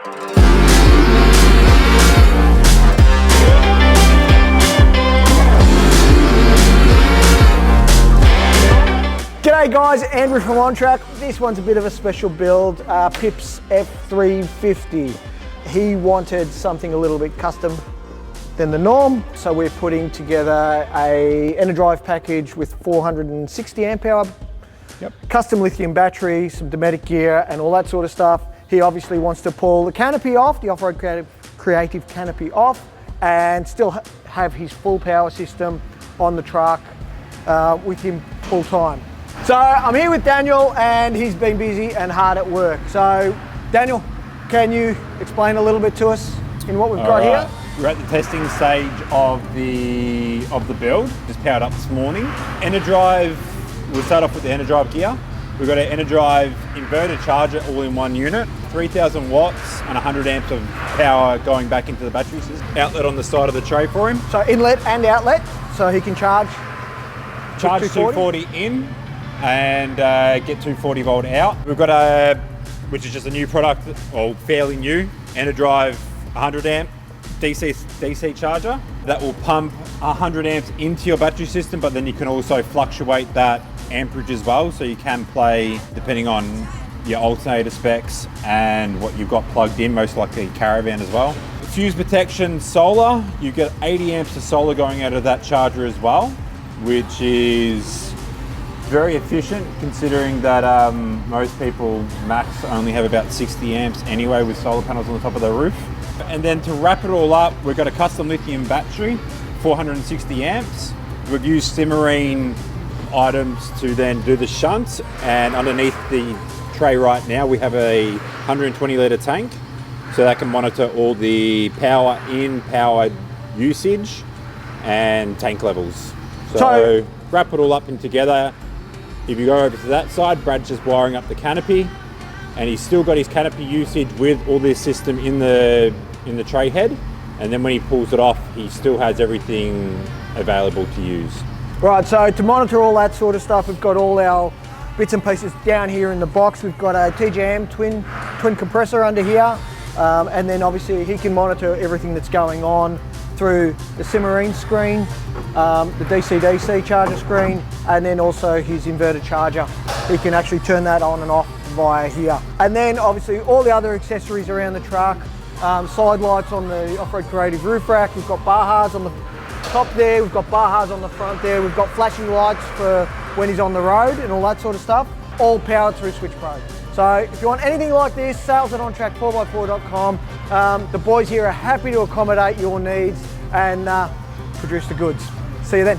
G'day guys, Andrew from On Track. This one's a bit of a special build, Pip's F350. He wanted something a little bit custom than the norm, so we're putting together a Enerdrive package with 460 amp hour, custom lithium battery, some Dometic gear and all that sort of stuff. He obviously wants to pull the canopy off, the OffRoad Creative canopy off, and still have his full power system on the truck with him full time. So I'm here with Daniel and he's been busy and hard at work. So Daniel, can you explain a little bit to us in what we've got here? We're at the testing stage of the build, just powered up this morning. Enerdrive, we'll start off with the Enerdrive gear. We've got an Enerdrive inverter charger all in one unit, 3,000 watts and 100 amps of power going back into the battery system. Outlet on the side of the tray for him. So inlet and outlet, so he can charge 240 in and get 240 volt out. We've got which is just a new product, or fairly new, Enerdrive 100 amp DC charger that will pump 100 amps into your battery system, but then you can also fluctuate that amperage as well, so you can play depending on your alternator specs and what you've got plugged in, most likely caravan as well. Fuse protection solar, you get 80 amps of solar going out of that charger as well, which is very efficient considering that most people max only have about 60 amps anyway with solar panels on the top of their roof. And then to wrap it all up, we've got a custom lithium battery, 460 amps. We've used Simarine items to then do the shunts, and underneath the tray right now we have a 120 litre tank, so that can monitor all the power in, power usage and tank levels. So wrap it all up in together. If you go over to that side, Brad's just wiring up the canopy, and he's still got his canopy usage with all this system in the tray head, and then when he pulls it off, he still has everything available to use. Right, so to monitor all that sort of stuff, we've got all our bits and pieces down here in the box. We've got a TJM Twin Compressor under here, and then obviously he can monitor everything that's going on through the Simarine screen, the DC-DC charger screen, and then also his inverter charger. He can actually turn that on and off via here. And then obviously all the other accessories around the truck, side lights on the OffRoad Creative roof rack. We've got Bajas on the top there, we've got Bajas on the front there, we've got flashing lights for when he's on the road and all that sort of stuff, all powered through Switch Pro. So if you want anything like this, sales at ontrack4x4.com. The boys here are happy to accommodate your needs and produce the goods. See you then.